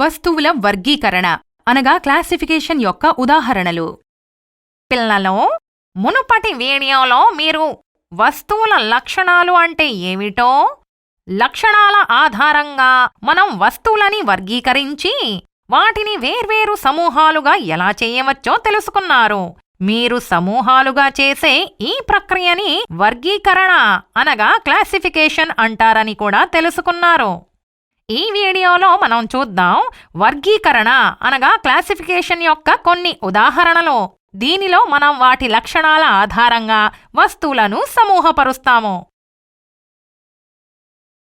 వస్తువుల వర్గీకరణ అనగా క్లాసిఫికేషన్ యొక్క ఉదాహరణలు. పిల్లలు, మునుపటి వీడియోలో మీరు వస్తువుల లక్షణాలు అంటే ఏమిటో, లక్షణాల ఆధారంగా మనం వస్తువులని వర్గీకరించి వాటిని వేర్వేరు సమూహాలుగా ఎలా చేయవచ్చో తెలుసుకున్నారు. మీరు సమూహాలుగా చేసే ఈ ప్రక్రియని వర్గీకరణ అనగా క్లాసిఫికేషన్ అంటారని కూడా తెలుసుకున్నారు. ఈ వీడియోలో మనం చూద్దాం వర్గీకరణ అనగా క్లాసిఫికేషన్ యొక్క కొన్ని ఉదాహరణలు. దీనిలో మనం వాటి లక్షణాల ఆధారంగా వస్తువులను సమూహపరుస్తాము.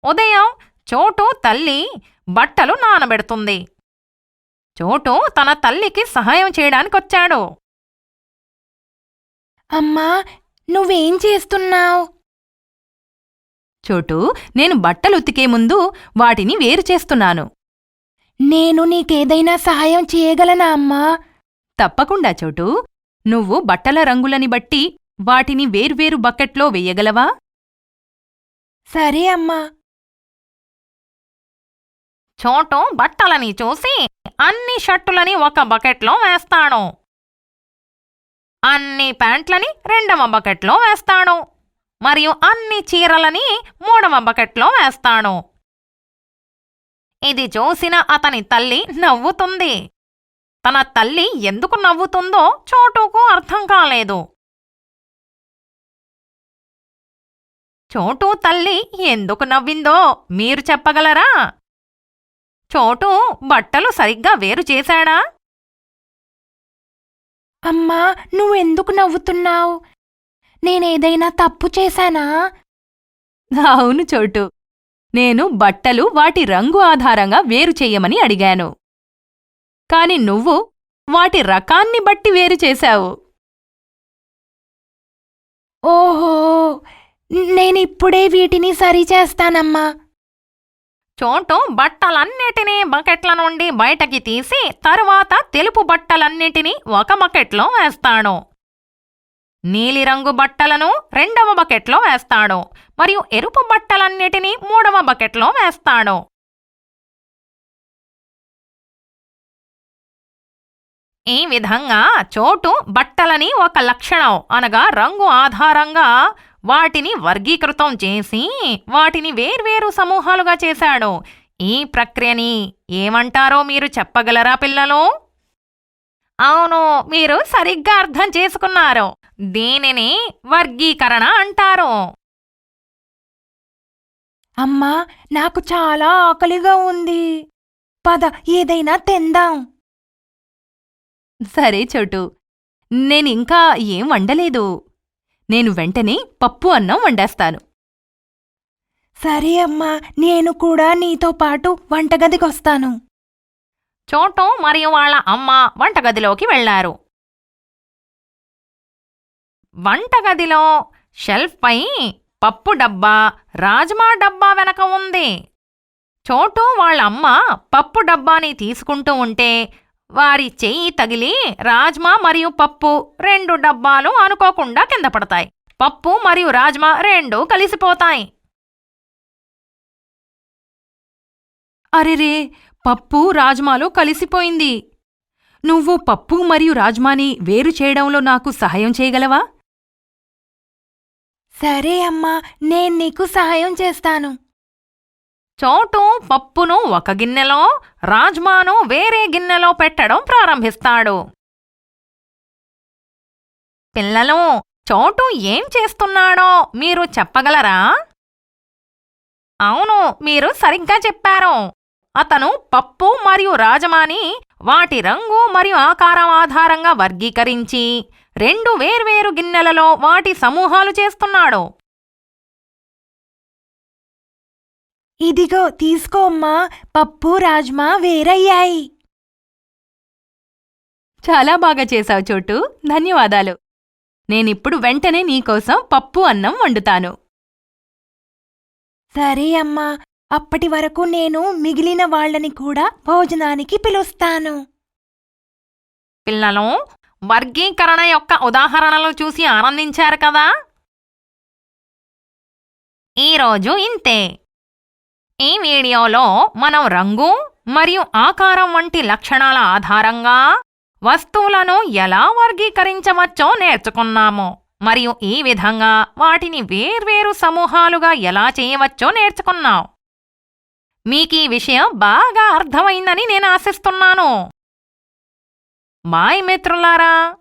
ఉదయం చోటు తల్లి బట్టలు నానబెడుతుంది. చోటు తన తల్లికి సహాయం చేయడానికొచ్చాడు. అమ్మా, నువ్వేం చేస్తున్నావ్? చోటు, నేను బట్టలు ఉతికే ముందు వాటిని వేరు చేస్తున్నాను. నేను నీకేదైనా సహాయం చేయగలనా అమ్మా? తప్పకుండా చోటు. నువ్వు బట్టల రంగులని బట్టి వాటిని వేర్వేరు బకెట్లో వెయ్యగలవా? సరే అమ్మా. చోటు బట్టలని చూసి అన్ని షర్టులని ఒక బకెట్లో వేస్తాడు. అన్ని ప్యాంట్లని రెండవ బకెట్లో వేస్తాడు. మరియు అన్ని చీరలని మూడవ బకెట్లో వేస్తాడు. ఇది చూసిన అతని తల్లి నవ్వుతుంది. తన తల్లి ఎందుకు నవ్వుతుందో చోటుకు అర్థం కాలేదు. చోటు తల్లి ఎందుకు నవ్విందో మీరు చెప్పగలరా? చోటు బట్టలు సరిగ్గా వేరు చేశాడా? అమ్మా, నువ్వెందుకు నవ్వుతున్నావ్? నేనేదైనా తప్పు చేశానా? అవును చోటు, నేను బట్టలు వాటి రంగు ఆధారంగా వేరు చెయ్యమని అడిగాను. కాని నువ్వు వాటి రకాన్ని బట్టి వేరు చేశావు. ఓహో, నేనిప్పుడే వీటిని సరిచేస్తానమ్మా. చోటు బట్టలన్నిటినీ బకెట్ల నుండి బయటకి తీసి తరువాత తెలుపు బట్టలన్నిటినీ ఒక బకెట్లో వేస్తాడు. నీలిరంగు బట్టలను రెండవ బకెట్లో వేస్తాడు. మరియు ఎరుపు బట్టలన్నిటినీ మూడవ బకెట్లో వేస్తాడు. ఈ విధంగా చోటు బట్టలని ఒక లక్షణం అనగా రంగు ఆధారంగా వాటిని వర్గీకృతం చేసి వాటిని వేర్వేరు సమూహాలుగా చేశాడు. ఈ ప్రక్రియని ఏమంటారో మీరు చెప్పగలరా పిల్లలు? అవును, మీరు సరిగ్గా అర్థం చేసుకున్నారు. దీనిని వర్గీకరణ అంటారు. అమ్మా, నాకు చాలా ఆకలిగా ఉంది. పద, ఏదైనా తిందాం. సరే చోటు, నేనింకా ఏం వండలేదు. నేను వెంటనే పప్పు అన్నం వండేస్తాను. సరే అమ్మా, నేను కూడా నీతో పాటు వంటగదికొస్తాను. చోటు మరియు వాళ్ళ అమ్మ వంటగదిలోకి వెళ్లారు. వంటగదిలో షెల్ఫ్పై పప్పు డబ్బా రాజ్మా డబ్బా వెనక ఉంది. చోటు వాళ్ళ అమ్మ పప్పు డబ్బాని తీసుకుంటూ ఉంటే వారి చెయ్యి తగిలి రాజ్మా మరియు పప్పు రెండు డబ్బాలు అనుకోకుండా కింద పడతాయి. పప్పు మరియు రాజ్మా రెండూ కలిసిపోతాయి. అరెరే, పప్పు రాజ్మాలో కలిసిపోయింది. నువ్వు పప్పు మరియు రాజ్మాని వేరు చేయడంలో నాకు సహాయం చేయగలవా? సరే అమ్మా, నేను నీకు సహాయం చేస్తాను. చోటు పప్పును ఒక గిన్నెలో, రాజ్మాను వేరే గిన్నెలో పెట్టడం ప్రారంభిస్తాడు. పిల్లలు, చోటు ఏం చేస్తున్నాడో మీరు చెప్పగలరా? అవును, మీరు సరిగ్గా చెప్పారు. అతను పప్పు మరియు రాజ్మాని వాటి రంగు మరియు ఆకారం ఆధారంగా వర్గీకరించి రెండు వేర్వేరు గిన్నెలలో వాటి సమూహాలు చేస్తున్నాడు. ఇదిగో తీసుకో అమ్మా, పప్పు రాజ్మా వేరయ్యాయి. చాలా బాగా చేశావు చోటు, ధన్యవాదాలు. నేనిప్పుడు వెంటనే నీకోసం పప్పు అన్నం వండుతాను. సరే అమ్మా, అప్పటి వరకు నేను మిగిలిన వాళ్ళని కూడా భోజనానికి పిలుస్తాను. పిల్లలు, వర్గీకరణ యొక్క ఉదాహరణలు చూసి ఆనందించారు కదా? ఈరోజు ఇంతే. ఈ వీడియోలో మనం రంగు మరియు ఆకారం వంటి లక్షణాల ఆధారంగా వస్తువులను ఎలా వర్గీకరించవచ్చో నేర్చుకున్నాము. మరియు ఈ విధంగా వాటిని వేర్వేరు సమూహాలుగా ఎలా చేయవచ్చో నేర్చుకున్నాం. మీకీ విషయం బాగా అర్థమైందని నేను ఆశిస్తున్నాను. బాయ్ మిత్రులారా.